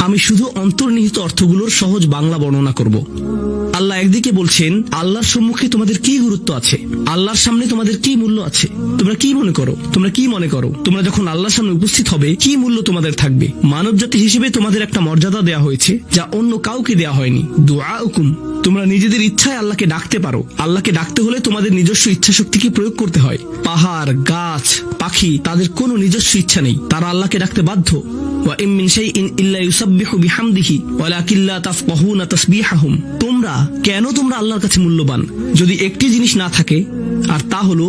আমি শুধু অন্তর্নিহিত অর্থগুলোর সহজ বাংলা বর্ণনা করব। আল্লাহ একদিকে বলছেন আল্লাহর সম্মুখে তোমাদের কি গুরুত্ব আছে, আল্লাহর সামনে তোমাদের কি মূল্য আছে, তোমরা কি মনে করো তোমরা যখন আল্লাহর সামনে উপস্থিত হবে কি মূল্য তোমাদের থাকবে। মানব জাতি হিসেবে তোমাদের একটা মর্যাদা দেওয়া হয়েছে যা অন্য কাউকে দেওয়া হয়নি। দুআউকুম, তোমরা নিজেদের ইচ্ছায় আল্লাহকে ডাকতে পারো। আল্লাহকে ডাকতে হলে তোমাদের নিজস্ব ইচ্ছা শক্তিকে প্রয়োগ করতে হয়। পাহাড়, গাছ, পাখি তাদের কোনো নিজস্ব ইচ্ছা নেই, তারা আল্লাহকে ডাকতে বাধ্য। ওয়া ইম মিন শাইইন ইল্লা ইউসাব্বিহু বিহামদিহি ওয়ালাকিন লা তাফকাহুনা তাসবিহাহুম। তোমরা আল্লাহর কাছে মূল্যবান যদি একটি জিনিস না থাকে, আর তা হলো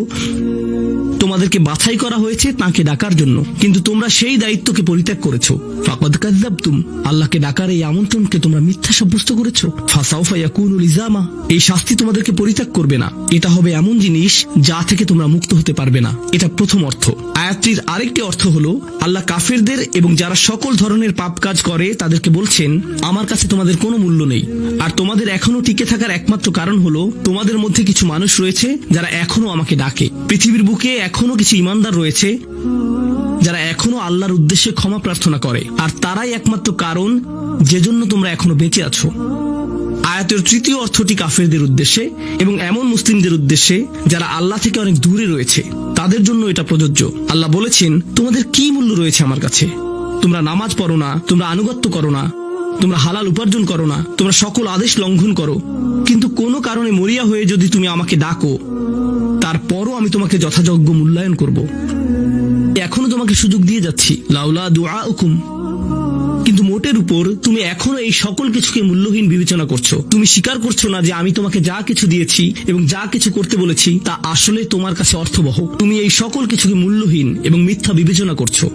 তোমাদেরকে বাছাই করা হয়েছে তাকে ডাকার জন্য, কিন্তু তোমরা সেই দায়িত্বকে পরিত্যাগ করেছো। ফাকাদ কাযাবতুম, আল্লাহকে ডাকার এই আমন্ত্রণকে তোমরা মিথ্যা সাব্যস্ত করেছো। ফাসাউফা ইয়াকুনু লিজামা, এই শাস্তি তোমাদেরকে পরিত্যাগ করবে না। এটা হবে এমন জিনিস যা থেকে তোমরা মুক্ত হতে পারবে না। এটা প্রথম অর্থ। আয়াতটির আরেকটি অর্থ হলো আল্লাহ কাফেরদের এবং যারা সকল ধরনের পাপ কাজ করে তাদেরকে বলছেন আমার কাছে তোমাদের কোনো মূল্য নেই। আর তোমাদের এখনো টিকে থাকার একমাত্র কারণ হলো তোমাদের মধ্যে কিছু মানুষ রয়েছে যারা এখনো আমাকে ডাকে। পৃথিবীর বুকে এখনো কিছু ইমানদার রয়েছে যারা এখনো আল্লাহর উদ্দেশ্যে ক্ষমা প্রার্থনা করে, আর তারাই একমাত্র কারণ যে জন্য তোমরা এখনো বেঁচে আছো। আয়াতের তৃতীয় অর্থটি কাফেরদের উদ্দেশ্যে এবং এমন মুসলিমদের উদ্দেশ্যে যারা আল্লাহ থেকে অনেক দূরে রয়েছে, তাদের জন্য এটা প্রযোজ্য। আল্লাহ বলেছেন তোমাদের কি মূল্য রয়েছে আমার কাছে? তোমরা নামাজ পড়ো না, তোমরা আনুগত্য করো না, তোমরা হালাল উপার্জন করো না, তোমরা সকল আদেশ লঙ্ঘন করো, কিন্তু কোনো কারণে মরিয়া হয়ে যদি তুমি আমাকে ডাকো তারপরও আমি তোমাকে যথাযোগ্য মূল্যায়ন করব। এখনো তোমাকে সুযোগ দিয়ে যাচ্ছি, লাউলা দুআউকুম, কিন্তু মোটের উপর তুমি এখনো এই সকল কিছুকে মূল্যহীন বিবেচনা করছো। তুমি স্বীকার করছো না যে আমি তোমাকে যা কিছু দিয়েছি এবং যা কিছু করতে বলেছি তা আসলে তোমার কাছে অর্থবহ। তুমি এই সকল কিছুকে মূল্যহীন এবং মিথ্যা বিবেচনা করছো।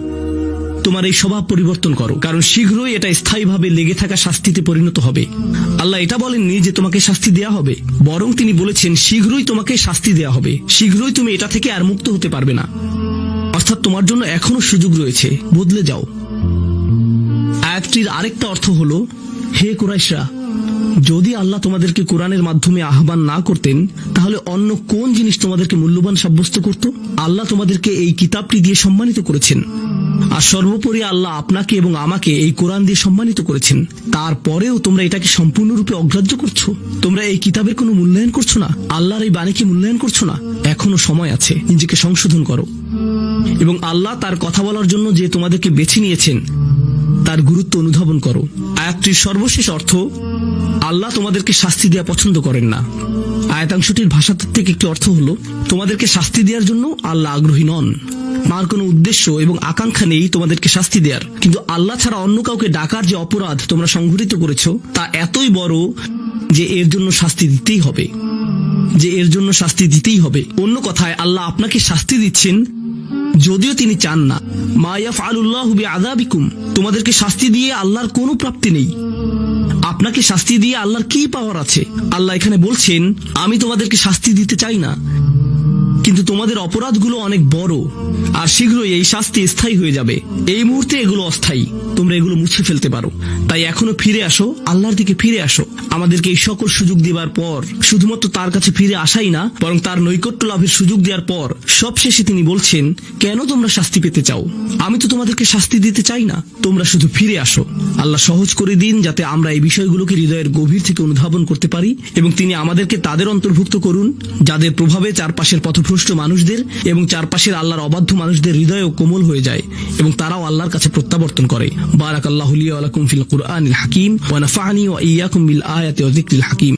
তোমার এই স্বভাব পরিবর্তন করো, কারণ শীঘ্রই এটা স্থায়ীভাবে লেগে থাকা শাস্তিতে পরিণত হবে। আল্লাহ এটা বলেননি যে তোমাকে শাস্তি দেয়া হবে, বরং তিনি বলেছেন শীঘ্রই তোমাকে শাস্তি দেয়া হবে, শীঘ্রই তুমি এটা থেকে আর মুক্ত হতে পারবে না। অর্থাৎ তোমার জন্য এখনো সুযোগ রয়েছে, বদলে যাও। আয়াতটির আরেকটা অর্থ হলো হে কুরাইশরা, যদি আল্লাহ তোমাদেরকে কোরআনের মাধ্যমে আহ্বান না করতেন তাহলে অন্য কোন জিনিস তোমাদেরকে মূল্যবান সাব্যস্ত করত? আল্লাহ তোমাদেরকে এই কিতাবটি দিয়ে সম্মানিত করেছেন, আর সর্বোপরি আল্লাহ আপনাকে এবং আমাকে এই কোরআন দিয়ে সম্মানিত করেছেন। তারপরেও তোমরা এটাকে সম্পূর্ণরূপে অগ্রাহ্য করছো। তোমরা এই কিতাবের কোনো মূল্যায়ন করছো না, আল্লাহর এই বাণীকে মূল্যায়ন করছো না। এখনো সময় আছে, নিজেকে সংশোধন করো। এবং আল্লাহ তার কথা বলার জন্য যে তোমাদেরকে বেছে নিয়েছেন তার গুরুত্ব অনুধাবন করো। আয়াতটির সর্বশেষ অর্থ আল্লাহ তোমাদেরকে শাস্তি দেওয়া পছন্দ করেন না। আয়াতাংশটির ভাষাতাত্ত্বিক একটি অর্থ হলো তোমাদেরকে শাস্তি দেওয়ার জন্য আল্লাহ আগ্রহী নন। তার কোনো উদ্দেশ্য এবং আকাঙ্ক্ষা নেই তোমাদেরকে শাস্তি দেওয়ার, কিন্তু আল্লাহ ছাড়া অন্য কাউকে ডাকার যে অপরাধ তোমরা সংঘটিত করেছো তা এতই বড় যে এর জন্য শাস্তি দিতেই হবে। অন্য কথায় আল্লাহ আপনাকে শাস্তি দিচ্ছেন যদিও তিনি চান না। মা ইয়াফআলুল্লাহু বিআযাবিকুম, তোমাদেরকে শাস্তি দিয়ে আল্লাহর কোনো প্রাপ্তি নেই। আপনাকে শাস্তি দিয়ে আল্লাহর কি পাওয়ার আছে? আল্লাহ এখানে বলছেন আমি তোমাদেরকে শাস্তি দিতে চাই না, কিন্তু তোমাদের অপরাধগুলো অনেক বড় আর শীঘ্রই এই শাস্তি স্থায়ী হয়ে যাবে। এই মুহূর্তে এগুলো অস্থায়ী, তোমরা এগুলো মুছে ফেলতে পারো। তাই এখনো ফিরে আসো, আল্লাহর দিকে ফিরে আসো। আমাদেরকে এই সকল সুযোগ দেওয়ার পর শুধুমাত্র তার কাছে ফিরে আসাই না, বরং তার নৈকট্য লাভের সুযোগ দেওয়ার পর সবশেষে তিনি বলছেন কেন তোমরা শাস্তি পেতে চাও? আমি তো তোমাদেরকে শাস্তি দিতে চাই না, তোমরা শুধু ফিরে আসো। আল্লাহ সহজ করে দিন যাতে আমরা এই বিষয়গুলোকে হৃদয়ের গভীর থেকে অনুধাবন করতে পারি, এবং তিনি আমাদেরকে তাদের অন্তর্ভুক্ত করুন যাদের প্রভাবে চারপাশের পথভ্রষ্ট মানুষদের এবং চারপাশের আল্লাহর অবাধ্য মানুষদের হৃদয়ও কোমল হয়ে যায় এবং তারাও আল্লাহর কাছে প্রত্যাবর্তন করে। বারাকাল্লাহু লি ওয়া লাকুম ফিল কুরআনিল হাকীম ওয়া নাফা'নি ওয়া ইয়্যাকুম বিল আয়াতি ওয়া যিকরিল হাকীম।